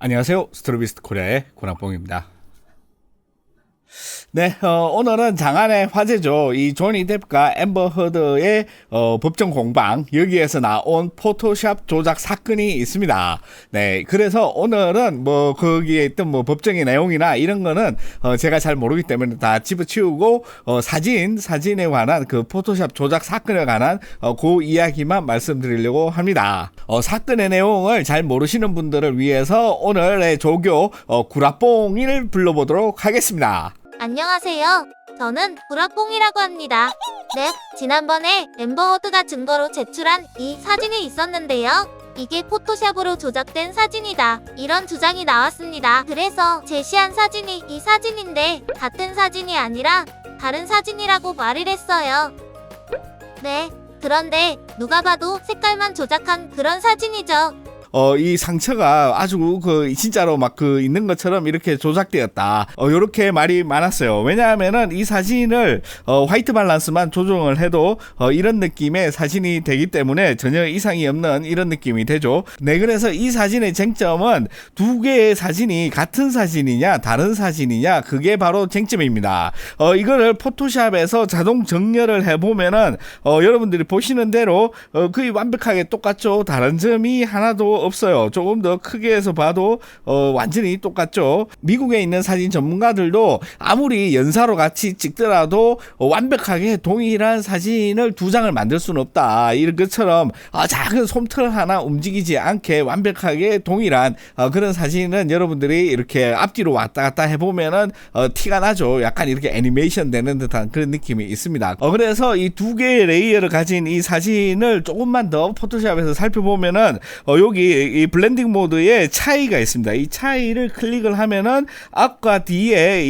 안녕하세요. 스트로비스트 코리아의 고랑뽕입니다. 네, 오늘은 장안의 화제죠. 이 조니 뎁과 앰버 허드의 법정 공방, 여기에서 나온 포토샵 조작 사건이 있습니다. 네, 그래서 오늘은 거기에 있던 법정의 내용이나 이런 거는 제가 잘 모르기 때문에 다 집어치우고 사진에 관한 그 포토샵 조작 사건에 관한 그 이야기만 말씀드리려고 합니다. 사건의 내용을 잘 모르시는 분들을 위해서 오늘의 조교 구라뽕이를 불러보도록 하겠습니다. 안녕하세요. 저는 구라뽕이라고 합니다. 네, 지난번에 앰버 허드가 증거로 제출한 이 사진이 있었는데요. 이게 포토샵으로 조작된 사진이다, 이런 주장이 나왔습니다. 그래서 제시한 사진이 이 사진인데 같은 사진이 아니라 다른 사진이라고 말을 했어요. 네, 그런데 누가 봐도 색깔만 조작한 그런 사진이죠. 이 상처가 아주 진짜로 있는 것처럼 이렇게 조작되었다. 요렇게 말이 많았어요. 왜냐하면은 이 사진을 화이트 밸런스만 조정을 해도 이런 느낌의 사진이 되기 때문에 전혀 이상이 없는 이런 느낌이 되죠. 네, 그래서 이 사진의 쟁점은 두 개의 사진이 같은 사진이냐 다른 사진이냐, 그게 바로 쟁점입니다. 이거를 포토샵에서 자동 정렬을 해보면은 여러분들이 보시는 대로 거의 완벽하게 똑같죠. 다른 점이 하나도 없어요. 조금 더 크게 해서 봐도 완전히 똑같죠. 미국에 있는 사진 전문가들도 아무리 연사로 같이 찍더라도 완벽하게 동일한 사진을 두 장을 만들 수는 없다, 이런 것처럼 작은 솜털 하나 움직이지 않게 완벽하게 동일한 그런 사진은 여러분들이 이렇게 앞뒤로 왔다 갔다 해보면은 티가 나죠. 약간 이렇게 애니메이션 되는 듯한 그런 느낌이 있습니다. 그래서 이 두 개의 레이어를 가진 이 사진을 조금만 더 포토샵에서 살펴보면은 여기 이 블렌딩 모드에 차이가 있습니다. 이 차이를 클릭을 하면은 앞과 뒤에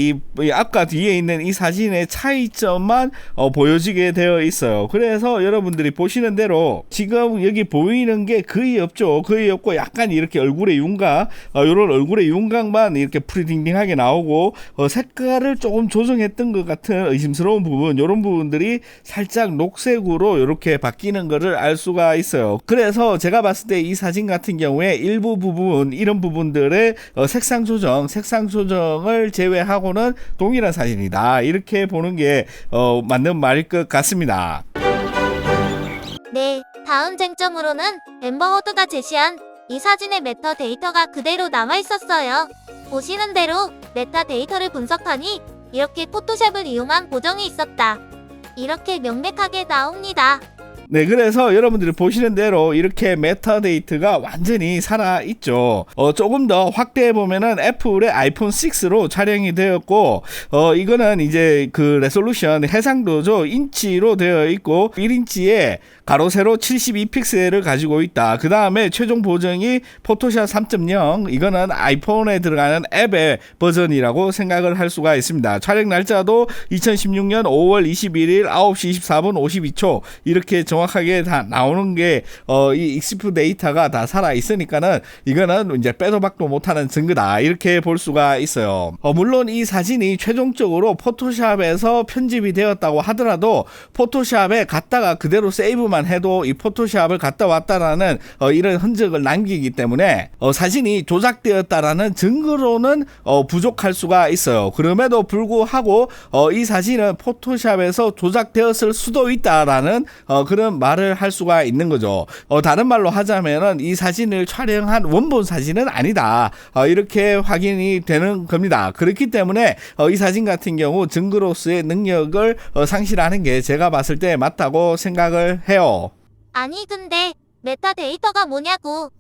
있는 이 사진의 차이점만 보여지게 되어 있어요. 그래서 여러분들이 보시는 대로 지금 여기 보이는 게 거의 없죠. 거의 없고 약간 이렇게 얼굴의 윤곽, 이런 얼굴의 윤곽만 이렇게 프리딩딩하게 나오고 색깔을 조금 조정했던 것 같은 의심스러운 부분, 이런 부분들이 살짝 녹색으로 이렇게 바뀌는 것을 알 수가 있어요. 그래서 제가 봤을 때 이 사진 같은 경우에 일부 부분, 이런 부분들의 색상 조정을 제외하고는 동일한 사진이다, 이렇게 보는 게 맞는 말일 것 같습니다. 네, 다음 쟁점으로는 앰버 허드가 제시한 이 사진의 메타데이터가 그대로 남아있었어요. 보시는 대로 메타데이터를 분석하니 이렇게 포토샵을 이용한 보정이 있었다, 이렇게 명백하게 나옵니다. 네, 그래서 여러분들이 보시는 대로 이렇게 메타데이터가 완전히 살아있죠. 조금 더 확대해보면은 애플의 아이폰 6로 촬영이 되었고, 이거는 이제 그 레솔루션 해상도죠. 인치로 되어 있고, 1인치에 가로 세로 72픽셀을 가지고 있다. 그 다음에 최종 보정이 포토샵 3.0, 이거는 아이폰에 들어가는 앱의 버전이라고 생각을 할 수가 있습니다. 촬영 날짜도 2016년 5월 21일 9시 24분 52초 이렇게 정확하게 다 나오는 게 이 익스프 데이터가 다 살아 있으니까는 이거는 이제 빼도 박도 못하는 증거다, 이렇게 볼 수가 있어요. 물론 이 사진이 최종적으로 포토샵에서 편집이 되었다고 하더라도 포토샵에 갔다가 그대로 세이브만 해도 이 포토샵을 갔다 왔다라는 이런 흔적을 남기기 때문에 사진이 조작되었다라는 증거로는 부족할 수가 있어요. 그럼에도 불구하고 이 사진은 포토샵에서 조작되었을 수도 있다라는 그런 말을 할 수가 있는 거죠. 다른 말로 하자면은 이 사진을 촬영한 원본 사진은 아니다, 이렇게 확인이 되는 겁니다. 그렇기 때문에 이 사진 같은 경우 증거로서의 능력을 상실하는 게 제가 봤을 때 맞다고 생각을 해요. 아니 근데 메타데이터가 뭐냐고.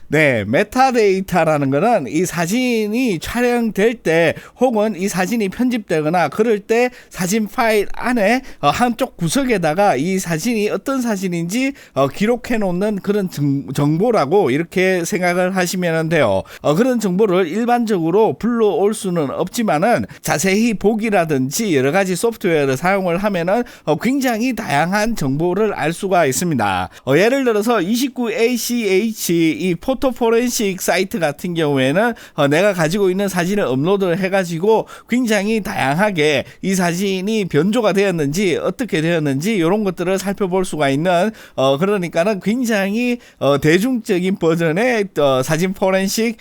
네, 메타데이터라는 거는 이 사진이 촬영될 때 혹은 이 사진이 편집되거나 그럴 때 사진 파일 안에 한쪽 구석에다가 이 사진이 어떤 사진인지 기록해 놓는 그런 정보라고 이렇게 생각을 하시면 돼요. 그런 정보를 일반적으로 불러올 수는 없지만은 자세히 보기라든지 여러 가지 소프트웨어를 사용을 하면은 굉장히 다양한 정보를 알 수가 있습니다. 예를 들어서 29ACH 여기 이 포토 포렌식 사이트 같은 경우에는 내가 가지고 있는 사진을 업로드를 해가지고 굉장히 다양하게 이 사진이 변조가 되었는지 어떻게 되었는지 이런 것들을 살펴볼 수가 있는 그러니까는 굉장히 대중적인 버전의 사진 포렌식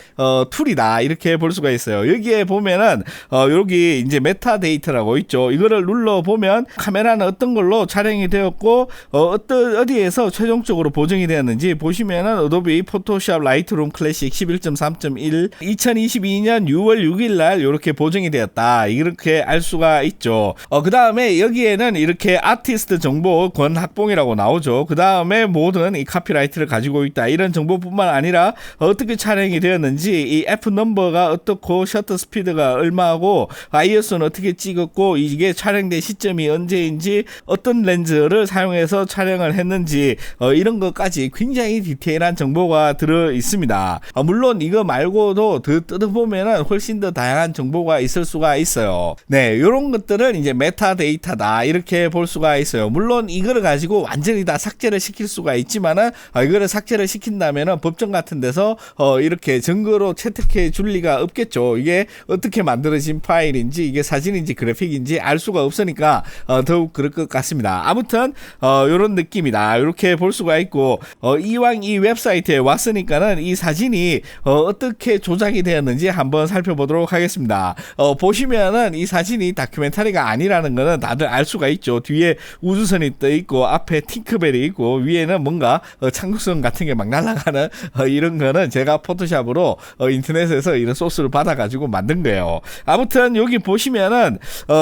툴이다 이렇게 볼 수가 있어요. 여기에 보면은 여기 이제 메타데이터라고 있죠. 이거를 눌러 보면 카메라는 어떤 걸로 촬영이 되었고 어디에서 최종적으로 보정이 되었는지 보시면은 어도비 포토샵 라이트룸 클래식 11.3.1 2022년 6월 6일 날 이렇게 보정이 되었다 이렇게 알 수가 있죠. 그 다음에 여기에는 이렇게 아티스트 정보 권학봉이라고 나오죠. 그 다음에 모든 이 카피라이트를 가지고 있다 이런 정보뿐만 아니라 어떻게 촬영이 되었는지 이 F 넘버가 어떻고 셔터 스피드가 얼마고 ISO는 어떻게 찍었고 이게 촬영된 시점이 언제인지 어떤 렌즈를 사용해서 촬영을 했는지 이런 것까지 굉장히 디테일한 정보가 들어 있습니다. 물론 이거 말고도 더 뜯어보면은 훨씬 더 다양한 정보가 있을 수가 있어요. 네, 이런 것들을 이제 메타데이터다 이렇게 볼 수가 있어요. 물론 이거를 가지고 완전히 다 삭제를 시킬 수가 있지만은 이거를 삭제를 시킨다면은 법정 같은 데서 이렇게 증거로 채택해 줄 리가 없겠죠. 이게 어떻게 만들어진 파일인지 이게 사진인지 그래픽인지 알 수가 없으니까 더욱 그럴 것 같습니다. 아무튼 이런 느낌이다 이렇게 볼 수가 있고 이왕 이 웹사이트에 왔으니까는 이 사진이 어떻게 조작이 되었는지 한번 살펴보도록 하겠습니다. 보시면은 이 사진이 다큐멘터리가 아니라는 거는 다들 알 수가 있죠. 뒤에 우주선이 떠 있고 앞에 팅크벨이 있고 위에는 뭔가 창국성 같은 게 막 날아가는 이런 거는 제가 포토샵으로 인터넷에서 이런 소스를 받아가지고 만든 거예요. 아무튼 여기 보시면은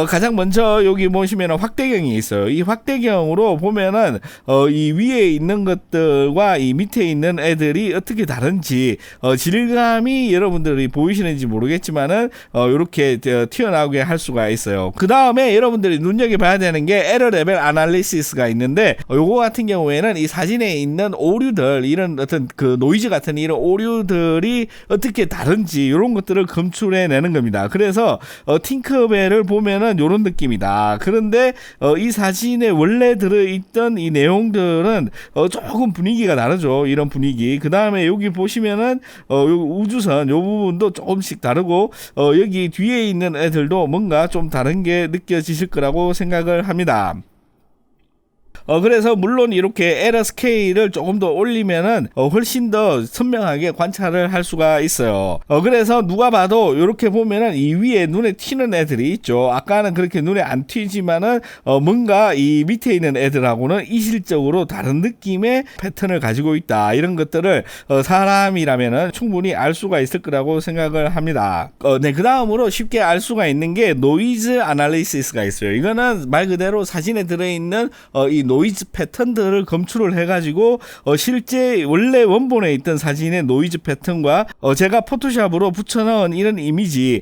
가장 먼저 여기 보시면은 확대경이 있어요. 이 확대경으로 보면은 이 위에 있는 것들과 이 밑에 있는 애들이 어떻게 다른지 질감이 여러분들이 보이시는지 모르겠지만은 이렇게 튀어나오게 할 수가 있어요. 그 다음에 여러분들이 눈여겨봐야 되는 게 에러 레벨 아날리시스가 있는데 요거 같은 경우에는 이 사진에 있는 오류들 이런 어떤 그 노이즈 같은 이런 오류들이 어떻게 다른지 이런 것들을 검출해 내는 겁니다. 그래서 팅커벨을 보면은 이런 느낌이다. 그런데 이 사진에 원래 들어있던 이 내용들은 조금 분위기가 다르죠. 이런 분위기. 그 다음에 여기 보시면은 우주선 요 부분도 조금씩 다르고 여기 뒤에 있는 애들도 뭔가 좀 다른 게 느껴지실 거라고 생각을 합니다. 그래서 물론 이렇게 에러 스케일을 조금 더 올리면은 훨씬 더 선명하게 관찰을 할 수가 있어요. 그래서 누가 봐도 이렇게 보면은 이 위에 눈에 튀는 애들이 있죠. 아까는 그렇게 눈에 안 튀지만은 뭔가 이 밑에 있는 애들하고는 이질적으로 다른 느낌의 패턴을 가지고 있다. 이런 것들을 사람이라면은 충분히 알 수가 있을 거라고 생각을 합니다. 네, 그 다음으로 쉽게 알 수가 있는 게 노이즈 아날리시스가 있어요. 이거는 말 그대로 사진에 들어있는 이 노이즈 패턴들을 검출을 해가지고 실제 원래 원본에 있던 사진의 노이즈 패턴과 제가 포토샵으로 붙여넣은 이런 이미지의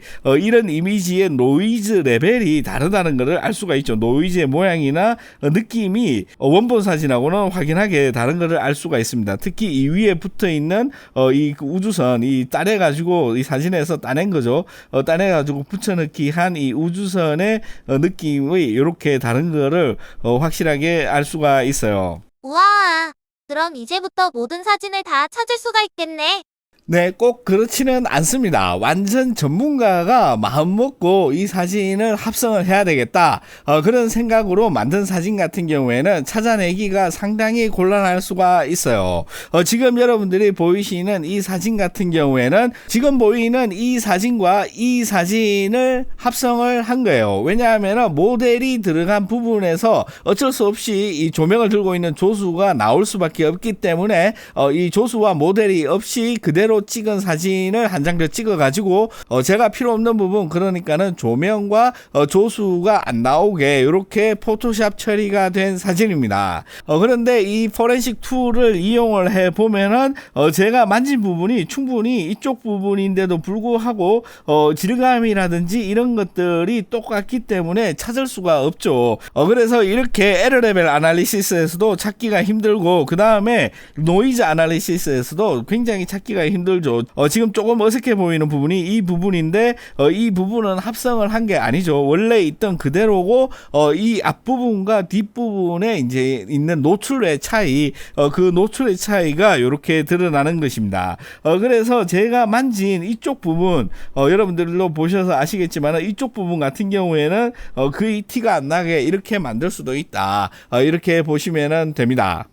노이즈 레벨이 다르다는 것을 알 수가 있죠. 노이즈의 모양이나 느낌이 원본 사진하고는 확연하게 다른 것을 알 수가 있습니다. 특히 이 위에 붙어있는 이 우주선 이 따내가지고 이 사진에서 따낸 거죠. 따내가지고 붙여넣기 한 이 우주선의 느낌이 이렇게 다른 거를 확실하게 알 수가 있어요. 우와, 그럼 이제부터 모든 사진을 다 찾을 수가 있겠네. 네, 꼭 그렇지는 않습니다. 완전 전문가가 마음 먹고 이 사진을 합성을 해야 되겠다. 그런 생각으로 만든 사진 같은 경우에는 찾아내기가 상당히 곤란할 수가 있어요. 지금 여러분들이 보이시는 이 사진 같은 경우에는 지금 보이는 이 사진과 이 사진을 합성을 한 거예요. 왜냐하면 모델이 들어간 부분에서 어쩔 수 없이 이 조명을 들고 있는 조수가 나올 수밖에 없기 때문에 이 조수와 모델이 없이 그대로 찍은 사진을 한 장 더 찍어 가지고 제가 필요 없는 부분 그러니까는 조명과 조수가 안 나오게 이렇게 포토샵 처리가 된 사진입니다. 그런데 이 포렌식 툴을 이용을 해 보면은 제가 만진 부분이 충분히 이쪽 부분인데도 불구하고 질감이라든지 이런 것들이 똑같기 때문에 찾을 수가 없죠. 그래서 이렇게 에러 레벨 아날리시스에서도 찾기가 힘들고 그 다음에 노이즈 아날리시스에서도 굉장히 찾기가 힘들고 힘들죠. 지금 조금 어색해 보이는 부분이 이 부분인데 이 부분은 합성을 한 게 아니죠. 원래 있던 그대로고 이 앞부분과 뒷부분에 이제 있는 노출의 차이, 그 노출의 차이가 이렇게 드러나는 것입니다. 그래서 제가 만진 이쪽 부분, 여러분들도 보셔서 아시겠지만 이쪽 부분 같은 경우에는 거의 티가 안 나게 이렇게 만들 수도 있다. 이렇게 보시면 됩니다.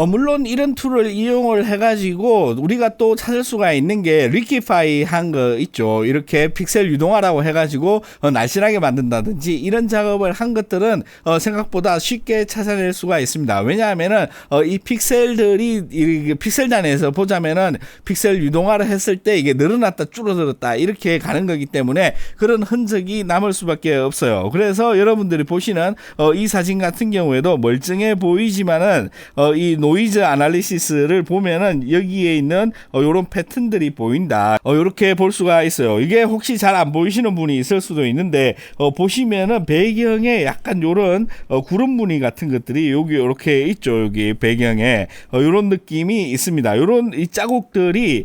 물론 이런 툴을 이용을 해가지고 우리가 또 찾을 수가 있는 게 리키파이 한 거 있죠. 이렇게 픽셀 유동화라고 해가지고 날씬하게 만든다든지 이런 작업을 한 것들은 생각보다 쉽게 찾아낼 수가 있습니다. 왜냐하면은 이 픽셀들이 이 픽셀 단에서 보자면은 픽셀 유동화를 했을 때 이게 늘어났다 줄어들었다 이렇게 가는 거기 때문에 그런 흔적이 남을 수밖에 없어요. 그래서 여러분들이 보시는 이 사진 같은 경우에도 멀쩡해 보이지만은 이 노이즈 아날리시스를 보면은 여기에 있는 요런 패턴들이 보인다. 요렇게 볼 수가 있어요. 이게 혹시 잘 안 보이시는 분이 있을 수도 있는데 보시면은 배경에 약간 요런 구름 무늬 같은 것들이 여기 요렇게 있죠. 여기 배경에 요런 느낌이 있습니다. 요런 이 자국들이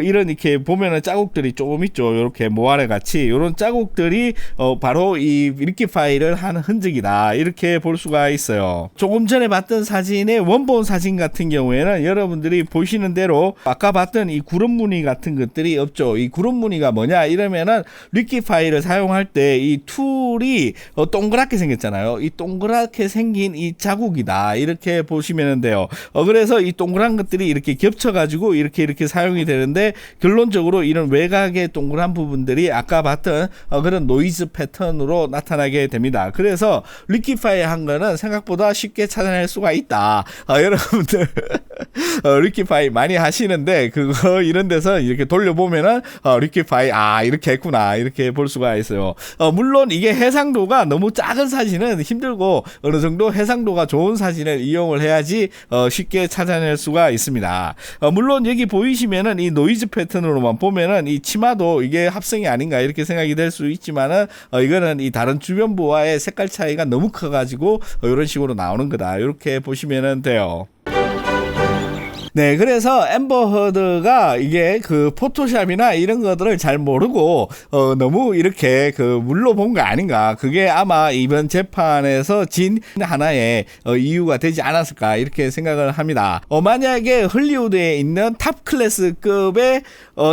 이런 이렇게 보면은 자국들이 조금 있죠. 요렇게 모아래 같이 요런 자국들이 바로 이 리키파이를 한 흔적이다. 이렇게 볼 수가 있어요. 조금 전에 봤던 사진의 원본 사진 같은 경우에는 여러분들이 보시는 대로 아까 봤던 이 구름 무늬 같은 것들이 없죠. 이 구름 무늬가 뭐냐 이러면은 리키파이를 사용할 때 이 툴이 동그랗게 생겼잖아요. 이 동그랗게 생긴 이 자국이다. 이렇게 보시면 돼요. 그래서 이 동그란 것들이 이렇게 겹쳐가지고 이렇게 사용이 되는데 결론적으로 이런 외곽의 동그란 부분들이 아까 봤던 그런 노이즈 패턴으로 나타나게 됩니다. 그래서 리키파이 한 거는 생각보다 쉽게 찾아낼 수가 있다. 여러분들 리키파이 많이 하시는데 그거 이런 데서 이렇게 돌려보면은 리키파이 이렇게 했구나 이렇게 볼 수가 있어요. 물론 이게 해상도가 너무 작은 사진은 힘들고 어느 정도 해상도가 좋은 사진을 이용을 해야지 쉽게 찾아낼 수가 있습니다. 물론 여기 보이시면은 이 노이즈 패턴으로만 보면은 이 치마도 이게 합성이 아닌가 이렇게 생각이 될 수 있지만은 이거는 이 다른 주변부와의 색깔 차이가 너무 커가지고 이런 식으로 나오는 거다 이렇게 보시면 돼요. 네, 그래서 앰버 허드가 이게 그 포토샵이나 이런 것들을 잘 모르고 너무 이렇게 그 물로 본 거 아닌가. 그게 아마 이번 재판에서 진 하나의 이유가 되지 않았을까 이렇게 생각을 합니다. 만약에 헐리우드에 있는 탑 클래스급의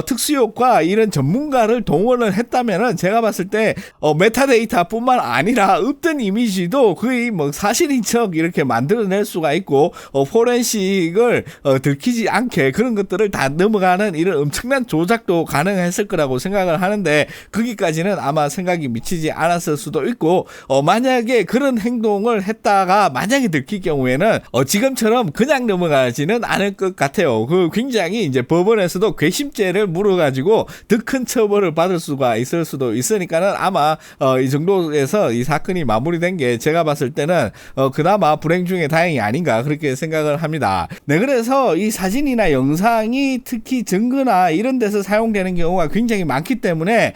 특수효과 이런 전문가를 동원을 했다면은 제가 봤을 때 메타데이터뿐만 아니라 없던 이미지도 거의 뭐 사실인 척 이렇게 만들어낼 수가 있고 포렌식을 들키지 않게 그런 것들을 다 넘어가는 이런 엄청난 조작도 가능했을 거라고 생각을 하는데 거기까지는 아마 생각이 미치지 않았을 수도 있고 만약에 그런 행동을 했다가 만약에 들킬 경우에는 지금처럼 그냥 넘어가지는 않을 것 같아요. 그 굉장히 이제 법원에서도 괘씸죄를 물어가지고 더 큰 처벌을 받을 수가 있을 수도 있으니까는 아마 이 정도에서 이 사건이 마무리된 게 제가 봤을 때는 그나마 불행 중에 다행이 아닌가 그렇게 생각을 합니다. 네, 그래서 이 사진이나 영상이 특히 증거나 이런 데서 사용되는 경우가 굉장히 많기 때문에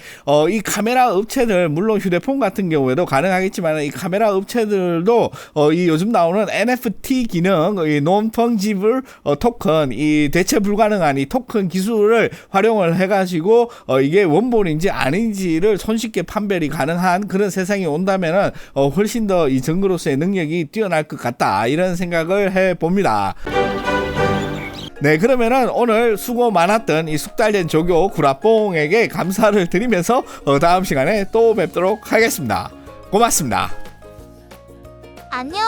이 카메라 업체들 물론 휴대폰 같은 경우에도 가능하겠지만 이 카메라 업체들도 이 요즘 나오는 NFT 기능, 이 Non-Fungible 토큰, 이 대체 불가능한 이 토큰 기술을 활용을 해가지고 이게 원본인지 아닌지를 손쉽게 판별이 가능한 그런 세상이 온다면은 훨씬 더 이 증거로서의 능력이 뛰어날 것 같다 이런 생각을 해봅니다. 네, 그러면은 오늘 수고 많았던 이 숙달된 조교 구라뽕에게 감사를 드리면서 다음 시간에 또 뵙도록 하겠습니다. 고맙습니다. 안녕.